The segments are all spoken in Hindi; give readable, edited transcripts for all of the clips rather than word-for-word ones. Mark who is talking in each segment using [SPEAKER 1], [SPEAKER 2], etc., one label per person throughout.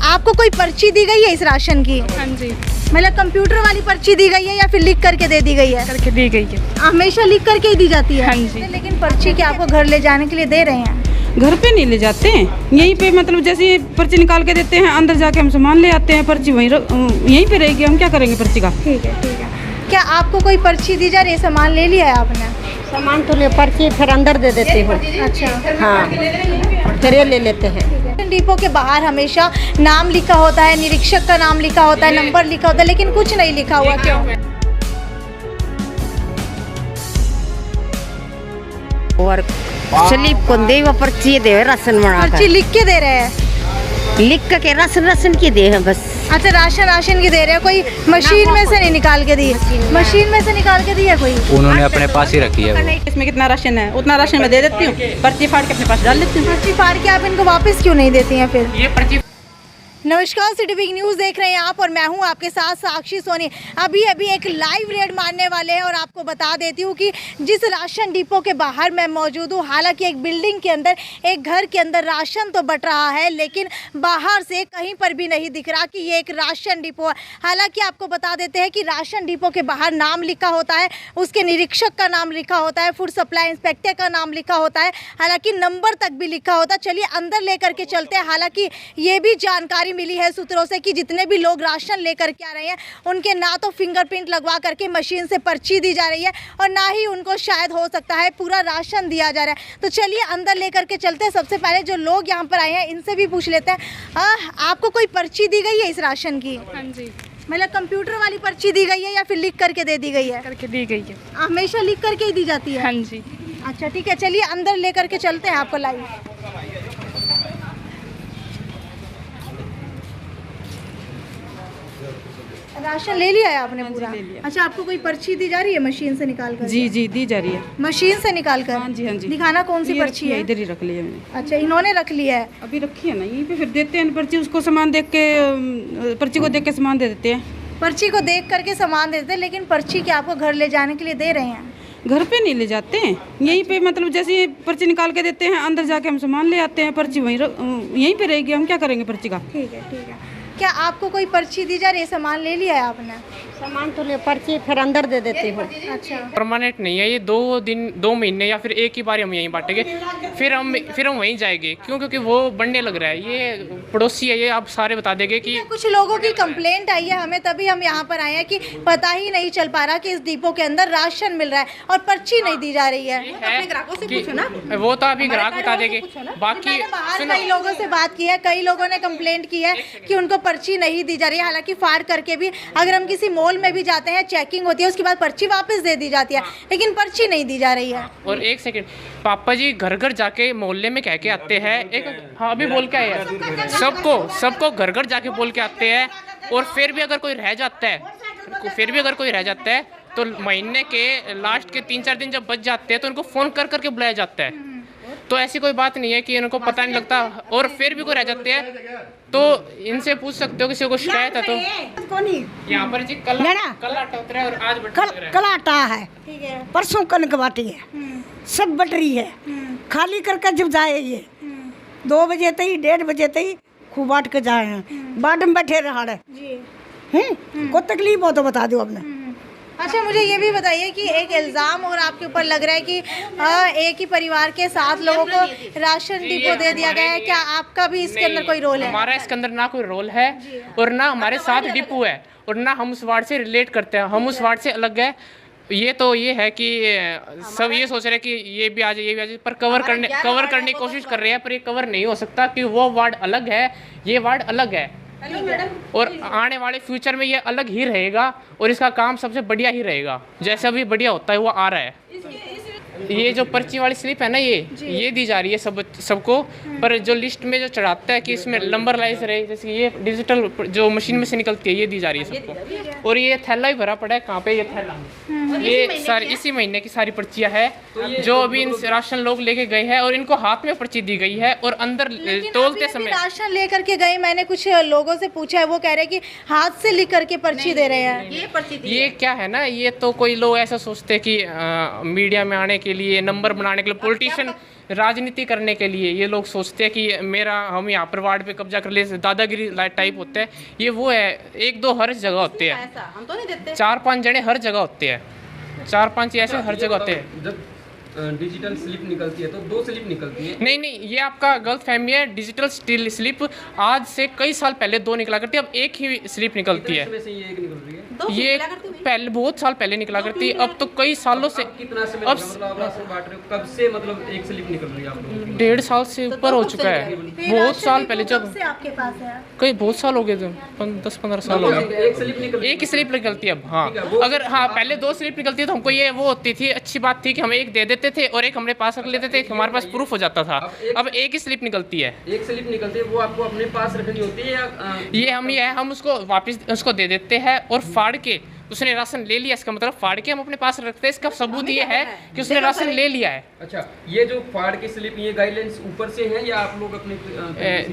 [SPEAKER 1] आपको कोई पर्ची दी गई है इस राशन की?
[SPEAKER 2] हाँ जी,
[SPEAKER 1] मतलब कंप्यूटर वाली पर्ची दी गई है या फिर लिख करके दे दी गई है?
[SPEAKER 2] करके दी गई है।
[SPEAKER 1] हमेशा लिख करके ही दी जाती है?
[SPEAKER 2] हाँ जी।
[SPEAKER 1] लेकिन पर्ची क्या आपको घर ले जाने के लिए दे रहे हैं?
[SPEAKER 3] घर पे नहीं ले जाते हैं, यहीं पे मतलब जैसे पर्ची निकाल के देते हैं, अंदर जाके हम सामान ले आते हैं। पर्ची यहीं पे रहेगी, हम क्या करेंगे पर्ची का।
[SPEAKER 1] ठीक है, ठीक है। क्या आपको कोई पर्ची दी जा रही है? सामान ले लिया है आपने?
[SPEAKER 4] सामान तो ले, पर्ची फिर अंदर दे देते हो।
[SPEAKER 1] अच्छा,
[SPEAKER 4] हाँ, फिर ये ले लेते हैं।
[SPEAKER 1] डिपो के बाहर हमेशा नाम लिखा होता है, निरीक्षक का नाम लिखा होता है, नंबर लिखा होता है, लेकिन कुछ नहीं लिखा हुआ, क्यों?
[SPEAKER 4] और स्लिप को दे वो पर्ची दे राशन बना
[SPEAKER 1] पर्ची लिख के दे रहे हैं?
[SPEAKER 4] लिख के राशन की दे है बस।
[SPEAKER 1] अच्छा, राशन की दे रहे हैं। कोई मशीन में से नहीं निकाल के दी? मशीन में से निकाल के दी है कोई?
[SPEAKER 5] उन्होंने अपने पास ही रखी है वो।
[SPEAKER 3] इसमें कितना राशन है उतना राशन मैं दे देती हूँ, पर्ची फाड़ के अपने पास डाल देती हूँ।
[SPEAKER 1] पर्ची फाड़ के आप इनको वापस क्यों नहीं देती हैं फिर?
[SPEAKER 3] ये पर्ची
[SPEAKER 1] नमस्कार, सिटी बिग न्यूज़ देख रहे हैं आप और मैं हूं आपके साथ साक्षी सोनी। अभी एक लाइव रेड मारने वाले हैं और आपको बता देती हूं कि जिस राशन डिपो के बाहर मैं मौजूद हूं, हालांकि एक बिल्डिंग के अंदर, एक घर के अंदर राशन तो बट रहा है, लेकिन बाहर से कहीं पर भी नहीं दिख रहा कि ये एक राशन डिपो है। हालांकि आपको बता देते हैं कि राशन डिपो के बाहर नाम लिखा होता है, उसके निरीक्षक का नाम लिखा होता है, फूड सप्लाई इंस्पेक्टर का नाम लिखा होता है, हालांकि नंबर तक भी लिखा होता है। चलिए अंदर लेकर के चलते हैं। हालांकि ये भी जानकारी मिली है सूत्रों से कि जितने भी लोग राशन लेकर के आ रहे हैं, उनके ना तो फिंगरप्रिंट लगवा करके मशीन से पर्ची दी जा रही है और ना ही उनको शायद हो सकता है पूरा राशन दिया जा रहा है। तो चलिए अंदर लेकर के चलते हैं। सबसे पहले जो लोग यहाँ पर आए हैं इनसे भी पूछ लेते हैं। आपको कोई पर्ची दी गई है इस राशन की?
[SPEAKER 2] हाँ जी,
[SPEAKER 1] मतलब कंप्यूटर वाली पर्ची दी गई है या फिर लिख करके दे दी गई है?
[SPEAKER 2] करके दी गई है।
[SPEAKER 1] हमेशा लिख करके ही दी जाती है?
[SPEAKER 2] हाँ जी।
[SPEAKER 1] अच्छा, ठीक है, चलिए अंदर लेकर के चलते हैं आपको लाइव। राशन ले लिया है आपने पूरा?
[SPEAKER 3] ले लिया।
[SPEAKER 1] अच्छा, आपको कोई पर्ची दी जा रही है मशीन से निकाल कर?
[SPEAKER 3] जी जी दी जा रही है।
[SPEAKER 1] मशीन से निकाल कर?
[SPEAKER 3] हाँ जी, हाँ जी।
[SPEAKER 1] दिखाना कौन सी
[SPEAKER 3] ये
[SPEAKER 1] पर्ची
[SPEAKER 3] रखी
[SPEAKER 1] है?
[SPEAKER 3] इधर ही रख लिया मैंने।
[SPEAKER 1] अच्छा, इन्होंने रख लिया है।
[SPEAKER 3] अभी रखी है ना यहीं पे, फिर देते हैं पर्ची, उसको सामान देख के पर्ची को देख के सामान दे देते हैं।
[SPEAKER 1] पर्ची को देख करके सामान देते हैं, लेकिन पर्ची क्या आपको घर ले जाने के लिए दे रहे हैं?
[SPEAKER 3] घर पे नहीं ले जाते हैं, यहीं पे मतलब जैसे पर्ची निकाल के देते हैं, अंदर जाके हम सामान ले आते हैं। पर्ची यहीं पे रहेगी, हम क्या करेंगे पर्ची का।
[SPEAKER 1] ठीक है, ठीक है। क्या आपको कोई पर्ची दी जा रही है? सामान ले लिया है आपने?
[SPEAKER 4] सामान तो ले, पर्ची फिर अंदर दे देते हो।
[SPEAKER 1] अच्छा,
[SPEAKER 6] परमानेंट नहीं है ये, 2 दिन 2 महीने या फिर एक ही बार हम यहीं बांटेंगे, फिर हम वहीं जाएंगे। क्यों? क्योंकि वो बढ़ने लग रहा है। ये पड़ोसी है, ये आप सारे बता देंगे कि
[SPEAKER 1] कुछ लोगों की कंप्लेंट आई है हमें, तभी हम यहाँ पर आए हैं कि पता ही नहीं चल पा रहा कि इस डिपो के अंदर राशन मिल रहा है और पर्ची नहीं दी जा रही है।
[SPEAKER 6] वो तो अभी ग्राहक बता देंगे। बाकी
[SPEAKER 1] मैंने बाहर कई लोगों से बात की है, कई लोगों ने कंप्लेंट की है कि उनको पर्ची नहीं दी जा रही है। हालांकि फाड़ करके भी अगर हम किसी मॉल में भी जाते हैं, चेकिंग होती है, उसके बाद पर्ची वापस दे दी जाती है, लेकिन पर्ची नहीं दी जा रही है।
[SPEAKER 6] और एक सेकंड, पापा जी घर घर जाके मोहल्ले में कह के आते हैं। एक हाँ अभी बोल के आए हैं, सबको घर घर जाके बोल के आते हैं। और फिर भी अगर कोई रह जाता है तो महीने के लास्ट के 3-4 दिन जब बच जाते हैं तो उनको फ़ोन कर करके बुलाया जाता है। तो ऐसी कोई बात नहीं है कि इनको पता नहीं लगता। और फिर भी कोई रह जाते हैं तो इनसे पूछ सकते हो, किसी को शिकायत है तो। यहाँ पर जी कल आटा उतरा है और आज
[SPEAKER 7] कल आटा है, परसों कनक बाटी है, सब बट रही है। खाली करके जब जाए ये 2 बजे तक 1:30 बजे तक खूब बांट के जाए हैं। बाट में बैठे रहा है, कोई तकलीफ हो तो बता दो अपने।
[SPEAKER 1] अच्छा, मुझे ये भी बताइए कि एक इल्ज़ाम और आपके ऊपर लग रहा है कि एक ही परिवार के 7 लोगों को राशन डिपो दे दिया गया है। क्या आपका भी इसके अंदर कोई रोल है?
[SPEAKER 6] हमारा इसके अंदर ना कोई रोल है और ना हमारे साथ डिपो है और ना हम उस वार्ड से रिलेट करते हैं। हम उस वार्ड से अलग है। ये है कि सब ये सोच रहे हैं कि ये भी आ जाए, पर कवर करने की कोशिश कर रहे हैं, पर ये कवर नहीं हो सकता कि वो वार्ड अलग है, ये वार्ड अलग है। और आने वाले फ्यूचर में ये अलग ही रहेगा और इसका काम सबसे बढ़िया ही रहेगा, जैसा भी बढ़िया होता है वो आ रहा है। ये जो पर्ची वाली स्लिप है ना, ये दी जा रही है सबको। पर जो लिस्ट में जो चढ़ाता है कि इसमें नंबर लाइस रहे, जैसे ये डिजिटल जो मशीन में से निकलती है, ये दी जा रही है सबको। और ये थैला ही भरा पड़ा है। कहाँ पे ये थैला? ये सारी इसी महीने की सारी पर्चियाँ है जो अभी इन राशन लोग लेके गए हैं और इनको हाथ में पर्ची दी गई है और अंदर तोलते समय
[SPEAKER 1] राशन लेकर के गए। मैंने कुछ लोगों से पूछा है, वो कह रहे हैं कि हाथ से लिख करके पर्ची दे रहे हैं।
[SPEAKER 6] ये क्या है ना, ये तो कोई लोग ऐसा सोचते हैं कि मीडिया में आने के लिए, नंबर बनाने के लिए, राजनीति करने के लिए ये लोग सोचते हैं कि हम यहाँ पर वार्ड पे कब्जा कर ले, दादागिरी टाइप होता है। ये वो है, 1-2 हर जगह होते हैं,
[SPEAKER 1] हम तो नहीं देते।
[SPEAKER 6] 4-5 जने हर जगह होते हैं, 4-5 ऐसे हर जगह होते हैं।
[SPEAKER 2] जब डिजिटल स्लिप निकलती है तो 2 स्लिप निकलती है।
[SPEAKER 6] नहीं, ये आपका गलत फहमी है। डिजिटल स्लिप आज से कई साल पहले 2 निकला करती है, अब एक ही स्लिप निकलती है।
[SPEAKER 2] समय से ये एक निकल रही है।
[SPEAKER 6] ये पहले बहुत साल पहले निकला करती है, अब तो कई सालों से।
[SPEAKER 2] कितना समय
[SPEAKER 6] अब
[SPEAKER 2] मतलब राशन बांट रहे हो, कब से मतलब एक स्लिप निकल रही है आप लोगों की?
[SPEAKER 6] 1.5 साल से ऊपर हो चुका है, बहुत साल पहले। जब
[SPEAKER 1] से आपके पास है
[SPEAKER 6] कई बहुत साल हो गए, 10-15 साल हो गए।
[SPEAKER 2] एक स्लिप निकल
[SPEAKER 6] एक ही स्लिप निकलती है अब। हाँ, अगर पहले 2 स्लिप निकलती है तो हमको ये वो होती थी, अच्छी बात थी कि हम एक दे देते थे और एक हमारे पास रख लेते थे, हमारे पास प्रूफ हो जाता था। अब एक ही स्लिप निकलती है।
[SPEAKER 2] एक स्लिप निकलती है, वो आपको अपने पास रखनी होती है या
[SPEAKER 6] हम उसको वापस उसको दे देते हैं, और फाड़ के उसने राशन ले लिया, इसका मतलब फाड़ के हम अपने पास रखते हैं। इसका सबूत ये है कि उसने राशन ले लिया है।
[SPEAKER 2] अच्छा, ये जो फाड़ की स्लिप, ये गाइडलाइंस ऊपर से है या आप लोग अपने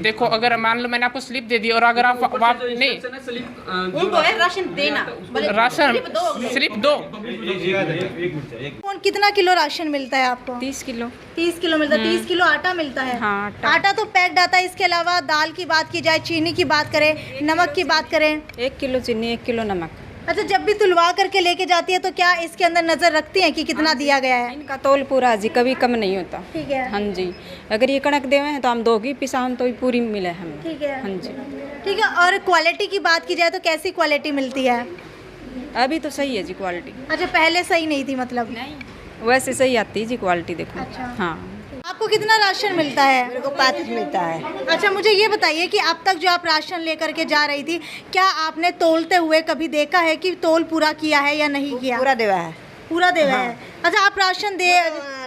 [SPEAKER 6] देखो, अगर मान लो मैंने आपको स्लिप दे दी और अगर आप नहीं,
[SPEAKER 2] स्लिप
[SPEAKER 1] उनको है राशन देना,
[SPEAKER 6] राशन स्लिप दो।
[SPEAKER 1] कितना किलो राशन मिलता है आपको?
[SPEAKER 3] 30 किलो।
[SPEAKER 1] 30 किलो मिलता है। 30 किलो आटा मिलता है।
[SPEAKER 3] हाँ,
[SPEAKER 1] आटा तो पैक्ड आता है। इसके अलावा दाल की बात की जाए, चीनी की बात करें, नमक की बात करें,
[SPEAKER 3] 1 किलो चीनी, 1 किलो नमक।
[SPEAKER 1] अच्छा, जब भी तुलवा करके लेके जाती है तो क्या इसके अंदर नजर रखती हैं कि कितना दिया गया है?
[SPEAKER 3] इनका तोल पूरा जी, कभी कम नहीं होता।
[SPEAKER 1] ठीक है।
[SPEAKER 3] हाँ जी, अगर ये कणक देवे हैं तो हम 2 की पिसा हम तो ही पूरी मिले हमें।
[SPEAKER 1] ठीक है।
[SPEAKER 3] हाँ जी,
[SPEAKER 1] ठीक है। और क्वालिटी की बात की जाए तो कैसी क्वालिटी मिलती है?
[SPEAKER 3] अभी तो सही है जी क्वालिटी।
[SPEAKER 1] अच्छा, पहले सही नहीं थी मतलब?
[SPEAKER 3] नहीं, वैसे सही आती है जी क्वालिटी, देखो।
[SPEAKER 1] अच्छा।
[SPEAKER 3] हाँ।
[SPEAKER 1] आपको कितना राशन मिलता है?
[SPEAKER 7] मेरे को 35 मिलता है।
[SPEAKER 1] अच्छा, मुझे ये बताइए कि अब तक जो आप राशन लेकर के जा रही थी, क्या आपने तोलते हुए कभी देखा है कि तोल पूरा किया है या नहीं किया?
[SPEAKER 7] पूरा देवा है।
[SPEAKER 1] पूरा देवा है। अच्छा, आप राशन दे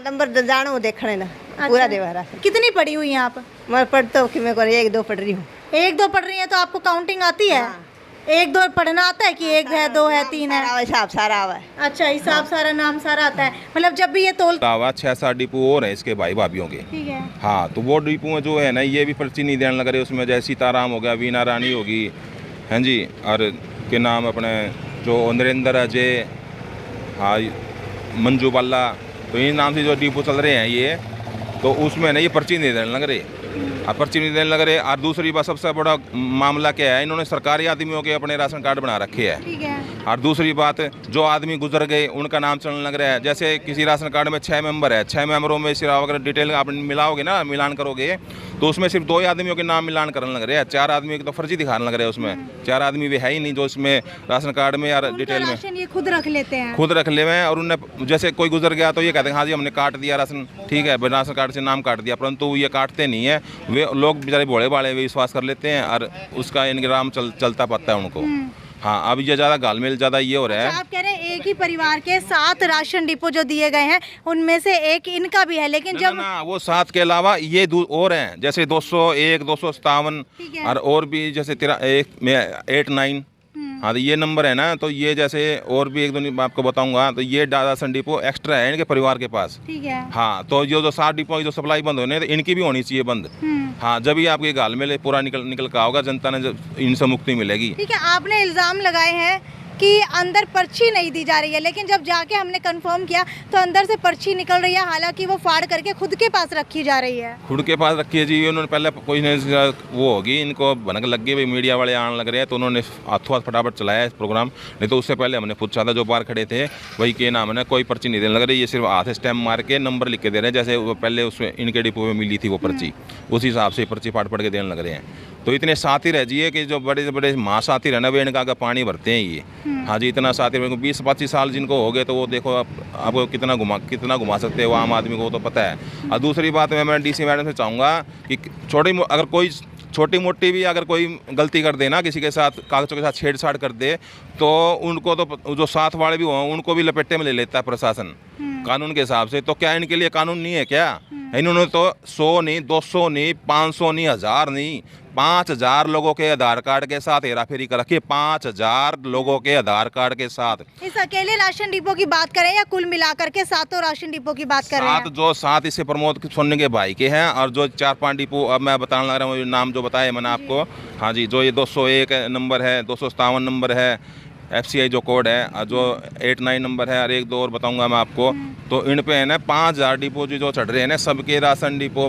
[SPEAKER 7] नंबर जानो देखने ना, पूरा देवा है राशन।
[SPEAKER 1] कितनी पड़ी हुई हैं आप?
[SPEAKER 7] मैं पढ़ता हूँ कि मैं 1-2 पढ़ रही हूँ।
[SPEAKER 1] 1-2 पढ़ रही हैं तो आपको काउंटिंग आती है? 1-2 पढ़ना आता है कि 1 है, 2 है, 3 है?
[SPEAKER 7] हिसाब सारा आवा है।
[SPEAKER 1] अच्छा, हिसाब सारा, नाम सारा आता है। मतलब जब भी ये तोल।
[SPEAKER 8] 6-7 डिपो और है इसके भाई भाभीियों के।
[SPEAKER 1] ठीक है।
[SPEAKER 8] हाँ, तो वो डिपो में जो है ना, ये भी पर्ची नहीं देने लग रहे। उसमें जैसे सीताराम हो गया, वीना रानी होगी, हैं जी, और के नाम अपने जो नरेंद्र अजय, हाँ, मंजू बाला, तो इन नाम से जो डिपो चल रहे हैं ये, तो उसमें ना ये पर्ची नहीं देने लग रहे। अब पर्ची नहीं देने लग रहे। और दूसरी बात, सबसे बड़ा मामला क्या है, इन्होंने सरकारी आदमियों के अपने राशन कार्ड बना रखे हैं।
[SPEAKER 1] ठीक है।
[SPEAKER 8] और दूसरी बात, जो आदमी गुजर गए उनका नाम चलने लग रहा है। जैसे किसी राशन कार्ड में 6 मेंबर है, 6 मेंबरों में सिर्फ अगर डिटेल आप मिलाओगे ना, मिलान करोगे, तो उसमें सिर्फ 2 ही आदमियों के नाम मिलान करने लग रहे हैं। 4 आदमी के तो फर्जी दिखाने लग रहे हैं उसमें। 4 आदमी भी है ही नहीं जो इसमें राशन कार्ड में या डिटेल में
[SPEAKER 1] राशन ये खुद रख लेते हैं?
[SPEAKER 8] खुद रख ले हैं। और उन्हें जैसे कोई गुजर गया तो ये कहते हैं हाँ जी हमने काट दिया राशन, ठीक है, राशन कार्ड से नाम काट दिया, परंतु ये काटते नहीं है। वे लोग बेचारे भोले भाले वे विश्वास कर लेते हैं और उसका इंतजाम चलता पाता है उनको। हाँ, अब ये ज़्यादा घालमेल ज़्यादा ये हो रहा है।
[SPEAKER 1] आप कह रहे हैं एक ही परिवार के 7 राशन डिपो जो दिए गए हैं उनमें से एक इनका भी है, लेकिन जब
[SPEAKER 8] ना वो 7 के अलावा ये और हैं, जैसे 201, 257 और भी जैसे 8-9। हाँ, तो ये नंबर है ना, तो ये जैसे और भी 1-2 मैं आपको बताऊंगा। तो ये राशन डिपो एक्स्ट्रा है इनके परिवार के पास।
[SPEAKER 1] ठीक है।
[SPEAKER 8] हाँ, तो जो 7 डिपो जो सप्लाई बंद होने, तो इनकी भी होनी चाहिए बंद। हाँ, जब ही आपके गाल में पूरा निकल का होगा, जनता ने इनसे मुक्ति मिलेगी।
[SPEAKER 1] ठीक है। आपने इल्ज़ाम लगाए हैं कि अंदर पर्ची नहीं दी जा रही है, लेकिन जब जाके हमने कंफर्म किया तो अंदर से पर्ची निकल रही है, हालांकि वो फाड़ करके खुद के पास रखी जा रही है।
[SPEAKER 8] खुद के पास रखी है जी। उन्होंने पहले कोई वो होगी, इनको भनक लग गई, भाई मीडिया वाले आने लग रहे हैं, तो उन्होंने हाथों हाथ फटाफट चलाया इस प्रोग्राम। नहीं तो उससे पहले हमने पूछा था, जो बाहर खड़े थे, वही के नाम है ना, कोई पर्ची नहीं देने लग रही, ये सिर्फ हाथ स्टैम्प मार के नंबर लिख के दे रहे हैं, जैसे वो पहले उसमें इनके डिपो में मिली थी वो पर्ची, उसी हिसाब से पर्ची फाड़ के देने लग रहे हैं। तो इतने साथी रह जाइए कि जो बड़े बड़े माँ साथी रहना, वे इनका पानी भरते हैं ये। हाँ जी, इतना साथी 20-25 साल जिनको हो गए, तो वो देखो आपको कितना घुमा सकते हैं वो आम आदमी को तो पता है। और दूसरी बात मैं डीसी मैडम से चाहूँगा कि अगर कोई छोटी मोटी भी अगर कोई गलती कर दे ना, किसी के साथ कागजों के साथ छेड़छाड़ कर दे, तो उनको तो जो साथ वाले भी हों उनको भी लपेटे में ले लेता है प्रशासन कानून के हिसाब से। तो क्या इनके लिए कानून नहीं है क्या? इन्होंने तो 100 नहीं, 200 नहीं, 500 नहीं, 1000 नहीं, 5000 लोगों के आधार कार्ड के साथ हेराफेरी कर रखी है। 5000 लोगों के आधार कार्ड के साथ।
[SPEAKER 1] इस अकेले राशन डिपो की बात करें या कुल मिलाकर के 7 राशन डिपो की बात करें?
[SPEAKER 8] 7 इससे प्रमोद सोनी के भाई के हैं, और जो 4-5 डिपो अब मैं बताने लग रहा हूँ, नाम जो बताया मैंने आपको। हाँ जी, जो ये 201 नंबर है, 257 नंबर है, FCI जो कोड है, जो 8-9 नंबर है और 1-2 और बताऊंगा मैं आपको। तो इन पे है ना 5000 डिपो जो चढ़ रहे हैं ना, सबके राशन डिपो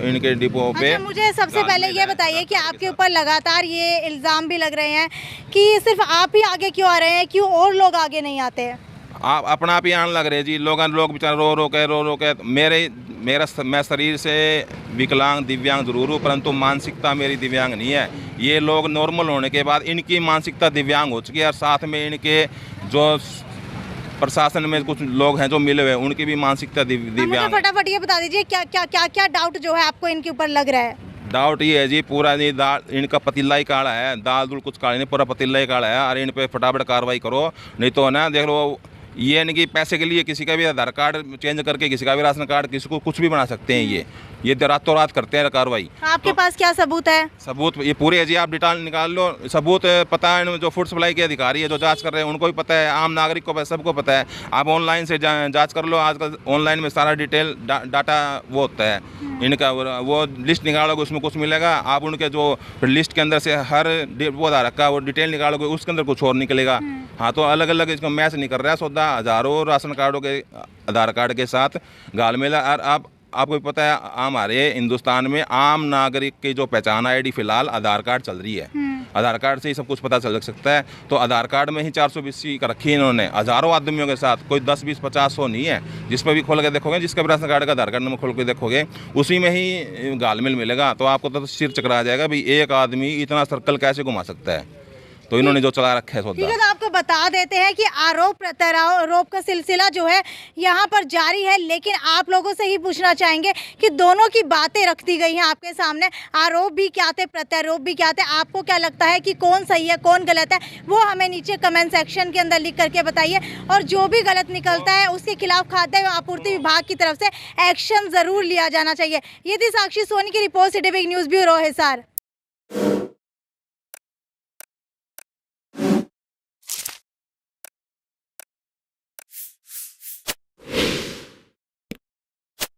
[SPEAKER 8] इनके डिपो पे।
[SPEAKER 1] अच्छा, मुझे सबसे पहले ये बताइए कि आपके ऊपर लगातार ये इल्ज़ाम भी लग रहे हैं कि सिर्फ आप ही आगे क्यों आ रहे हैं, क्यों और लोग आगे नहीं आते हैं?
[SPEAKER 8] आप अपना आप ही आने लग रहे जी। लोग बेचारे रो रो के मैं शरीर से विकलांग दिव्यांग जरूर हूँ, परंतु मानसिकता मेरी दिव्यांग नहीं है। ये लोग नॉर्मल होने के बाद इनकी मानसिकता दिव्यांग हो चुकी है, और साथ में इनके जो प्रशासन में कुछ लोग हैं जो मिले हुए, उनकी भी मानसिकता दिव्यांग।
[SPEAKER 1] फटाफट ये बता दीजिए क्या डाउट जो है आपको इनके ऊपर लग रहा है?
[SPEAKER 8] डाउट ये है जी, पूरा ये दाल इनका पतीला ही काला है, दाल दूल कुछ काला नहीं, पूरा पतीला ही काला है। और इन पे फटाफट कार्रवाई करो, नहीं तो ना देख लो, ये नहीं कि पैसे के लिए किसी का भी आधार कार्ड चेंज करके किसी का भी राशन कार्ड किसी को कुछ भी बना सकते हैं। ये रातों रात करते हैं कार्रवाई।
[SPEAKER 1] आपके पास क्या सबूत है?
[SPEAKER 8] सबूत ये पूरे है जी, आप डिटेल निकाल लो। सबूत पता है, जो फूड सप्लाई के अधिकारी है जो जांच कर रहे हैं उनको भी पता है, आम नागरिक को सबको पता है। आप ऑनलाइन से जांच कर लो, आजकल ऑनलाइन में सारा डिटेल डाटा वो होता है इनका, वो लिस्ट निकालोगे उसमें कुछ मिलेगा। आप उनके जो लिस्ट के अंदर से हर वो आधार रखा वो डिटेल निकालोगे, उसके अंदर कुछ और निकलेगा। हाँ, तो अलग अलग इसको मैच नहीं कर रहा है सौदा, हज़ारों राशन कार्डों के आधार कार्ड के साथ घालमेल। और आपको पता है हमारे हिंदुस्तान में आम नागरिक की जो पहचान ID फिलहाल आधार कार्ड चल रही है। आधार कार्ड से ही सब कुछ पता चल सकता है। तो आधार कार्ड में ही 420 का रखी है इन्होंने, हज़ारों आदमियों के साथ, कोई 10, 20, 50, 100 नहीं है। जिस पर भी खोल के देखोगे, जिसका भी राशन कार्ड का आधार कार्ड नंबर खोल के देखोगे, उसी में ही घालमेल मिलेगा। तो आपको तो सिर चकरा जाएगा भाई, एक आदमी इतना सर्कल कैसे घुमा सकता है। तो इन्होंने जो चला रखा है सौदा।
[SPEAKER 1] ठीक है, तो आपको बता देते हैं कि आरोप प्रत्यारोप का सिलसिला जो है यहाँ पर जारी है, लेकिन आप लोगों से ही पूछना चाहेंगे कि दोनों की बातें रख दी गई हैं आपके सामने। आरोप भी क्या थे, प्रत्यारोप भी क्या थे, आपको क्या लगता है कि कौन सही है कौन गलत है, वो हमें नीचे कमेंट सेक्शन के अंदर लिख करके बताइए। और जो भी गलत निकलता है उसके खिलाफ खाद्य एवं आपूर्ति विभाग की तरफ से एक्शन जरूर लिया जाना चाहिए। ये थी साक्षी सोनी की report, city big news bureau Hisar.